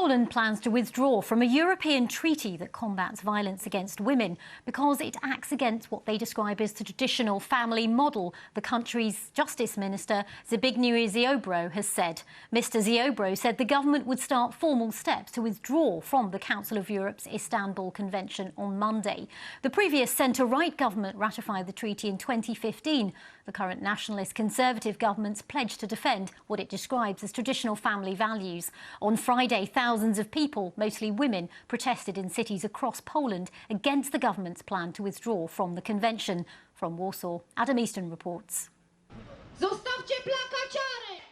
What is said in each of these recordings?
Poland plans to withdraw from a European treaty that combats violence against women because it acts against what they describe as the traditional family model, the country's Justice Minister Zbigniew Ziobro has said. Mr Ziobro said the government would start formal steps to withdraw from the Council of Europe's Istanbul Convention on Monday. The previous centre-right government ratified the treaty in 2015. The current nationalist Conservative government's pledged to defend what it describes as traditional family values. On Friday, thousands of people, mostly women, protested in cities across Poland against the government's plan to withdraw from the convention. From Warsaw, Adam Easton reports.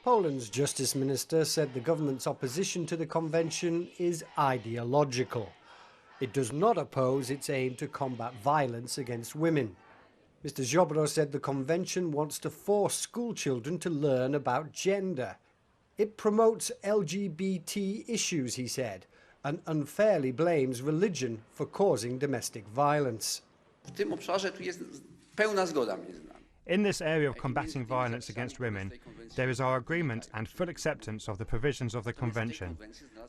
Poland's Justice Minister said the government's opposition to the convention is ideological. It does not oppose its aim to combat violence against women. Mr Ziobro said the convention wants to force school children to learn about gender. It promotes LGBT issues, he said, and unfairly blames religion for causing domestic violence. In this area of combating violence against women, there is our agreement and full acceptance of the provisions of the Convention.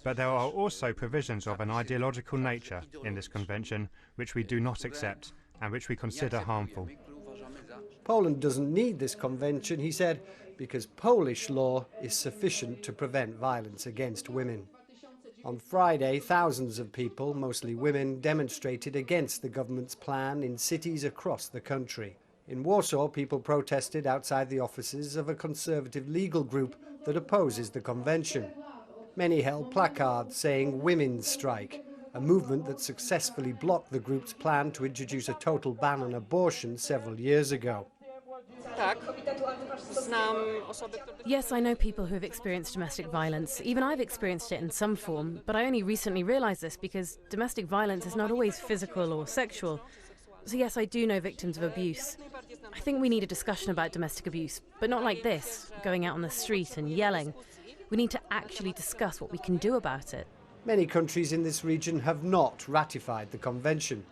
But there are also provisions of an ideological nature in this Convention which we do not accept and which we consider harmful. Poland doesn't need this convention, he said, because Polish law is sufficient to prevent violence against women. On Friday, thousands of people, mostly women, demonstrated against the government's plan in cities across the country. In Warsaw, people protested outside the offices of a conservative legal group that opposes the convention. Many held placards saying "Women's Strike," a movement that successfully blocked the group's plan to introduce a total ban on abortion several years ago. Yes, I know people who have experienced domestic violence. Even I've experienced it in some form, but I only recently realised this because domestic violence is not always physical or sexual. So yes, I do know victims of abuse. I think we need a discussion about domestic abuse, but not like this, going out on the street and yelling. We need to actually discuss what we can do about it. Many countries in this region have not ratified the convention.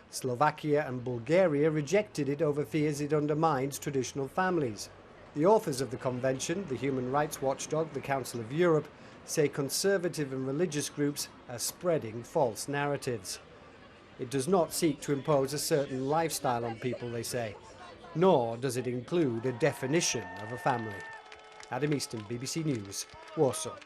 Slovakia and Bulgaria rejected it over fears it undermines traditional families. The authors of the convention, the human rights watchdog, the Council of Europe, say conservative and religious groups are spreading false narratives. It does not seek to impose a certain lifestyle on people, they say, nor does it include a definition of a family. Adam Easton, BBC News, Warsaw.